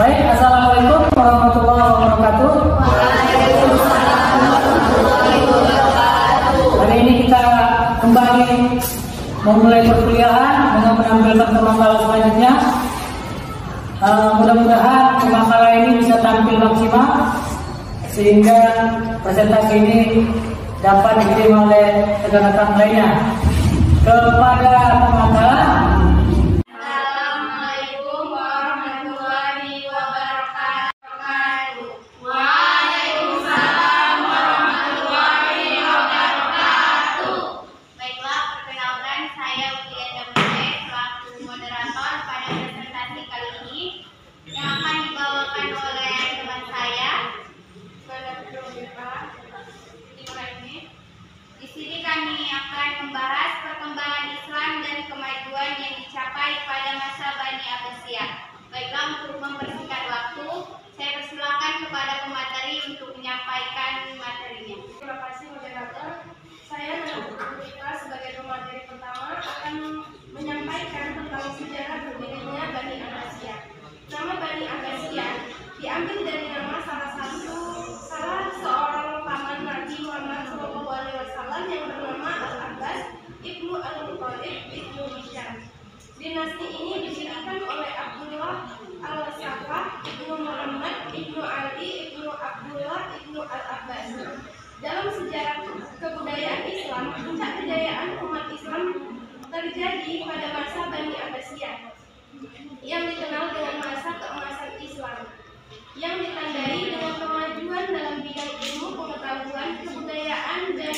Baik, assalamualaikum warahmatullahi wabarakatuh. Hari ini kita kembali memulai perkuliahan dengan menampilkan pemakalan selanjutnya. Mudah-mudahan pemakalan ini bisa tampil maksimal sehingga presentasi ini dapat diterima oleh rekan-rekan lainnya. Kepada pemakalan. Di sini kami akan membahas perkembangan Islam dan kemajuan yang dicapai pada masa Bani Abbasiyah. Baiklah, untuk mempersingkat waktu, saya persilakan kepada pemateri untuk menyampaikan materinya. Terima kasih moderator. Saya Nurika sebagai pemateri pertama akan menyampaikan tentang sejarah berdirinya Bani Abbasiyah. Nama Bani Abbasiyah diambil dari nama salah seorang paman Nabi Muhammad SAW yang bernama Al-Abbas Ibnu Al-Muttalib Ibnu Hisham. Dinasti ini didirikan oleh Abdullah Al-Safah Ibnu Muhammad Ibnu Ali Ibnu Abdullah Ibnu Al-Abbas. Dalam sejarah kebudayaan Islam, puncak kejayaan umat Islam terjadi pada masa Bani Abbasiyah yang dikenal dengan masa keemasan Islam, yang ditandai dengan kemajuan dalam bidang ilmu, pengetahuan, kebudayaan, dan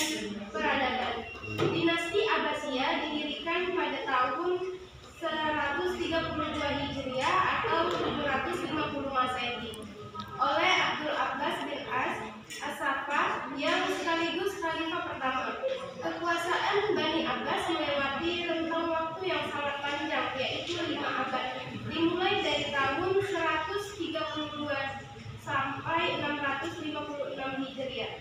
peradaban. Dinasti Abbasiyah didirikan pada tahun 132 Hijriah atau 750 Masehi oleh Abdul Abbas bin As-Safah yang sekaligus khalifah pertama. Kekuasaan Bani Abbas melewati rentang waktu yang sangat panjang, yaitu 5 abad, dimulai dari tahun 132 sampai 656 Hijriah.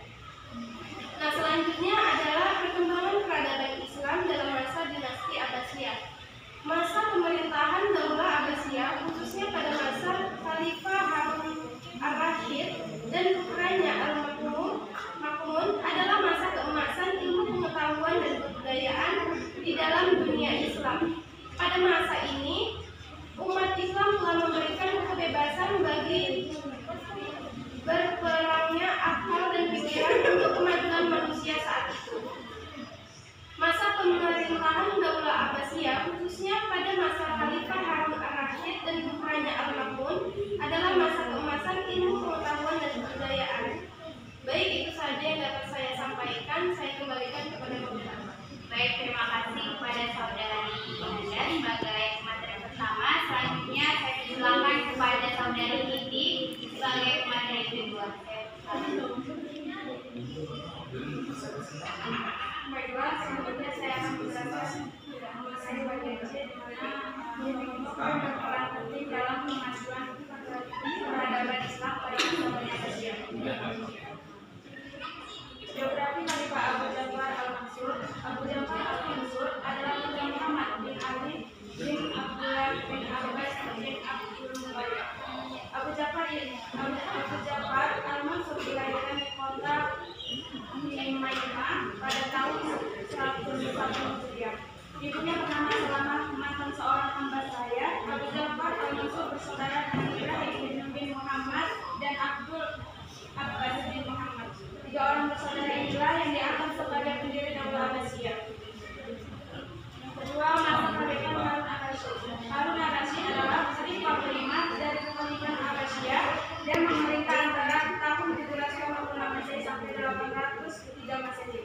Nah, selanjutnya adalah perkembangan peradaban Islam dalam masa dinasti Abbasiyah. Masa pemerintahan Daulah Abbasiyah, khususnya pada masa Khalifah Harun Ar-Rasyid dan putranya Al-Ma'mun, adalah masa keemasan ilmu pengetahuan dan kebudayaan di dalam dunia Islam. Pada masa ini, umat Islam telah memberikan kebebasan bagi berperangnya akal dan pikiran untuk kemajuan manusia saat itu. Masa pemerintahan Daulah Abbasiyah, khususnya pada masa Khalifah Harun Ar-Rasyid dan putranya Al-Ma'mun, adalah masa keemasan ilmu pengetahuan dan kebudayaan. Baik, itu saja yang dapat saya sampaikan. Saya kembalikan kepada moderator. Baik, terima kasih kepada saudari Ida sebagai pemateri pertama. Selanjutnya saya persilakan kepada saudari Indi sebagai pemateri kedua. Baiklah, selanjutnya saya akan menjelaskan mengenai bagian C di mana berperan penting dalam kemajuan peradaban Islam pada masa Bani Abbasiyah. Biografi Khalifah Abu Ja'far Al-Mansur. Abu Ja'far Al-Mansur adalah putra Muhammad bin Ali bin Abdullah bin Abbas bin Abdul Muttalib. Abu Ja'far Al-Mansur dilahirkan di kota Umayyah pada tahun 101 Hijriah. Ibunya bernama Salamah, mantan seorang hamba sahaya. Abu Ja'far Al-Mansur bersaudara dengan Ibrahim bin Muhammad dan Abdul Abbas bin Muhammad. 3 orang bersaudara inilah yang dianggap sebagai pendiri Daulah Abbasiyah. Yang kedua, masa kehadiran Harun Ar-Rasyid. Harun Ar-Rasyid adalah khalifah kelima dari Kekhalifahan Abbasiyah dan memerintah antara tahun 756 Masehi sampai 803 Masehi.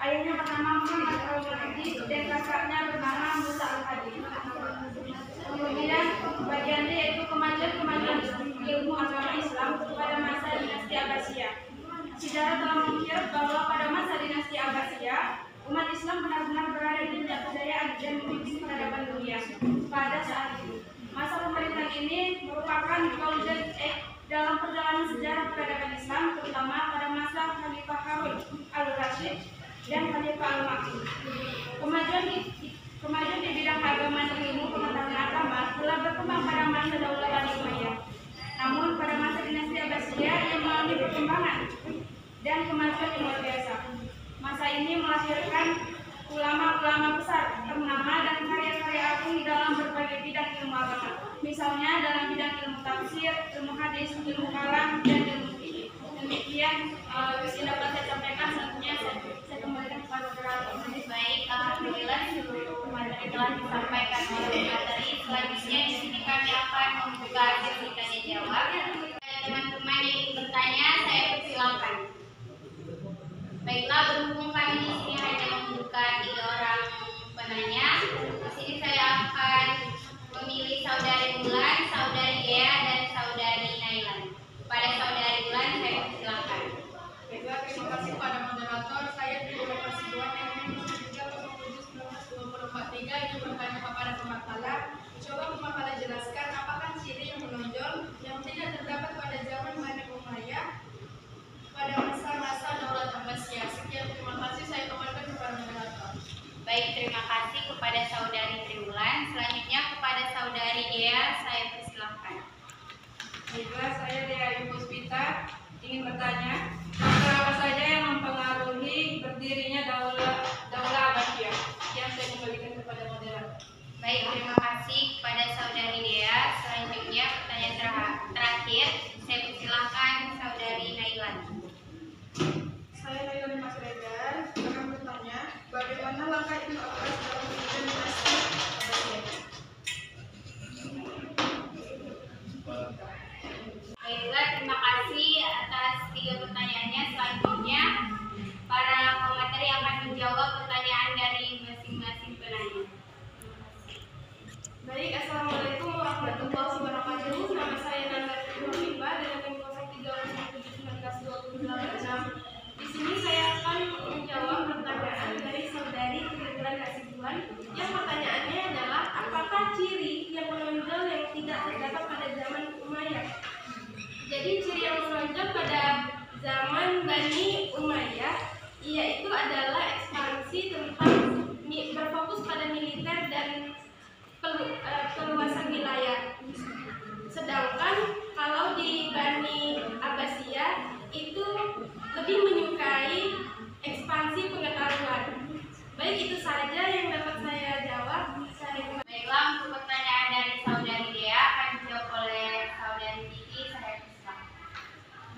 Ayahnya bernama Muhammad Al-Mahdi dan kakaknya bernama Musa Al-Hadi. Kemudian bagian D yaitu kemajuan ilmu agama Islam pada masa dinasti Abbasiyah. Sejarah telah mengukir bahwa pada masa dinasti Abbasiyah, umat Islam benar-benar berada di puncak kejayaan dan memimpin peradaban dunia pada saat itu. Masa pemerintahan ini merupakan golden age dalam perjalanan sejarah peradaban Islam, terutama pada masa Khalifah Harun Al-Rasyid dan Khalifah Al-Ma'mun. Kemajuan di bidang agama dan ilmu pengetahuan agama telah berkembang pada masa Daulah Bani Umayyah. dan kemajuan yang luar biasa. Masa ini melahirkan ulama-ulama besar ternama dan karya-karya agung di dalam berbagai bidang ilmu agama. Misalnya dalam bidang ilmu tafsir, ilmu hadis, ilmu kalam, dan ilmu fikih. Demikian yang dapat saya sampaikan. Selanjutnya saya kembalikan kepada moderator. Baik, alhamdulillah seluruh materi telah disampaikan oleh materi. Selanjutnya di sini kami akan membuka sesi tanya jawab. Teman-teman yang ingin bertanya, saya persilakan. Baiklah, berhubung kami di sini hanya membuka 3 orang penanya, di sini saya akan memilih saudari Bulan, saudari Dea, dan saudari Nailan. Kepada saudari Bulan, saya persilakan. Baiklah, terima kasih pada moderator. Saya terima kasih Tuhan yang juga menuju 1923 ingin bertanya kepada pemakalah. Coba pemakalah jelaskan apakah ciri yang menonjol yang tidak terdapat pada zaman Bani Umayyah pada masa-masa Daulat Abbasiyah. Sekian, terima kasih. Saya kembalikan kepada moderator. Baik, terima kasih kepada saudari Triwulan. Selanjutnya kepada saudari Dea, saya persilakan. Baiklah, saya Dea Ibu Puspita ingin bertanya, faktor apa saja yang mempengaruhi berdirinya Daulah Abbasiyah? Yang saya kembalikan kepada moderator. Baik, terima kasih kepada saudari Dea. Selanjutnya pertanyaan terakhir, saya persilakan saudari Nailan. Saya Nailan Mas Regar akan bertanya, bagaimana langkah Ibnu Abbas dalam mendirikan dinasti Abbasiyah? Baiklah, terima kasih atas 3 pertanyaannya. Selanjutnya, para pemateri akan menjawab pertanyaan dari masing-masing penanya. Baik, assalamualaikum warahmatullahi wabarakatuh. Nama saya Nanda Nurliba dengan NIM 03171928. Di sini saya akan menjawab pertanyaan dari saudari Triwulan Hasibuan yang pertanyaannya adalah apakah ciri yang menonjol yang tidak terdapat pada zaman Umayyah? Jadi ciri yang menonjol pada zaman Bani Umayyah yaitu adalah ekspansi tentang berfokus pada militer dan perluasan wilayah. Sedangkan kalau di Bani Abbasiyah itu lebih menyukai ekspansi pengetahuan. Baik, itu saja yang dapat saya jawab. Baiklah, untuk pertanyaan dari saudari Dea akan dijawab oleh saudari Kiki. Saya persilakan.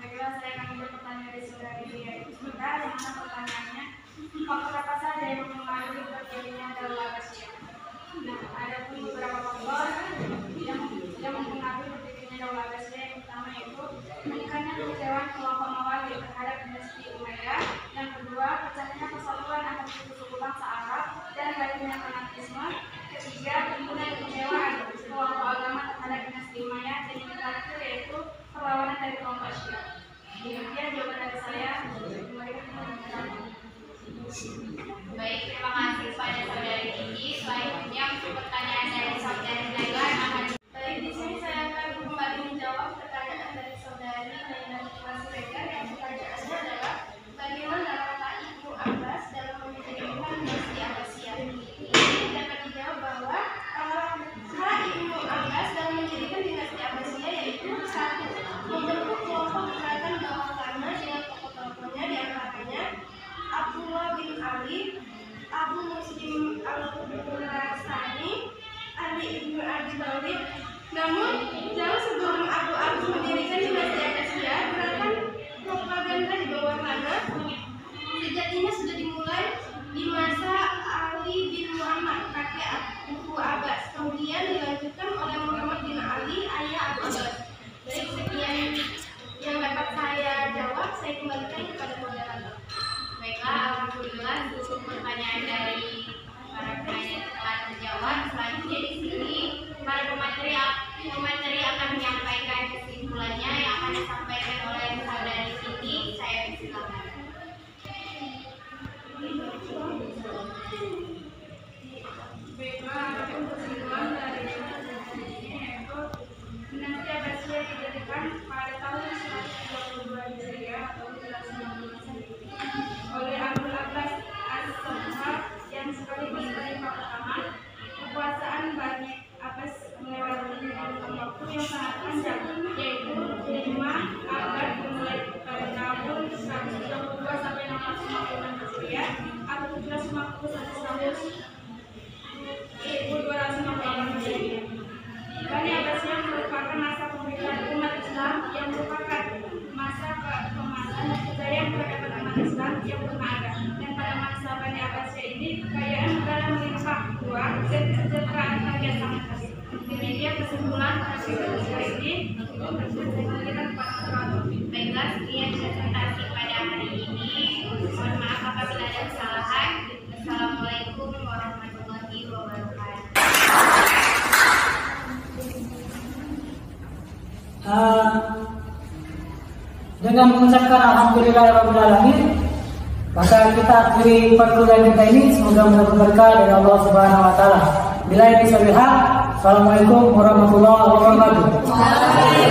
Baiklah, saya akan menjawab pertanyaan dari saudari Dea itu sebentar. Yang mana pertanyaannya, faktor apa saja yang mempengaruhi berdirinya Daulah Abbasiyah? Nah, ada pun beberapa faktor yang mempengaruhi berdirinya Daulah Abbasiyah. Yang pertama yaitu meningkatnya kekecewaan kelompok Mawali terhadap dinasti Umayyah. Yang kedua, pecahnya persatuan antar suku bangsa Arab dan lahirnya fanatisme. Ketiga, timbulan kekecewaan kelompok agama terhadap dinasti Umayyah. Dan yang terakhir yaitu perlawanan dari kelompok Syiah. Demikian jawaban dari saya. Kembalikan kepada moderator. Baik, terima kasih kepada saudari Kiki. Selanjutnya untuk pertanyaan dari saudari Nailan akan. Baik, di sini saya akan kembali menjawab pertanyaan dari saudari Nailan Mas Regar yang pertanyaannya adalah bagaimana langkah Ibnu Abbas dalam mendirikan dinasti Abbasiyah? Ini dapat dijawab bahwa langkah Ibnu Abbas dalam mendirikan dinasti Abbasiyah yaitu 1. Membentuk kelompok gerakan bawah tanah dengan tokoh-tokohnya diantaranya Abdullah bin Ali, Abu Muslim al-Khurasani, Ali ibnu Abi Thalib. Namun jauh sebelum Abu mendirikan dinasti Abbasiyah, gerakan propaganda di bawah tanah sejatinya sudah dimulai di masa Ali bin Muhammad, kakek Abu Abbas, kemudian dilanjutkan oleh Muhammad bin Ali, ayah Abu Abbas. Baik, sekian yang dapat saya jawab. Saya kembalikan kepada moderator. Baiklah, alhamdulillah untuk pertanyaan dari para penanya telah terjawab. Selanjutnya di sini para pemateri akan menyampaikan kesimpulannya yang akan disampaikan oleh saudari Siti. Saya persilakan. Baiklah, adapun kesimpulan dari ini yaitu dinasti Abbasiyah didirikan pada tahun 132 Hijriah atau 1919 oleh Abdul Abbas As-Sabah yang sekaligus khalifah pertama. Kekuasaan Bani Abbas melewati waktu yang sangat panjang, yaitu 5 abad dimulai pada tahun 130 kesimpulan pada video ini kita Baiklah, sekian presentasi pada hari ini. Mohon maaf apabila ada kesalahan. Assalamualaikum warahmatullahi wabarakatuh. Dengan mengucapkan alhamdulillahirobbilalamin, maka kita akhiri perkuliahan kita ini. Semoga mendapat berkah dari Allah Subhanahu Wa Taala. Bila ini Assalamualaikum warahmatullahi wabarakatuh.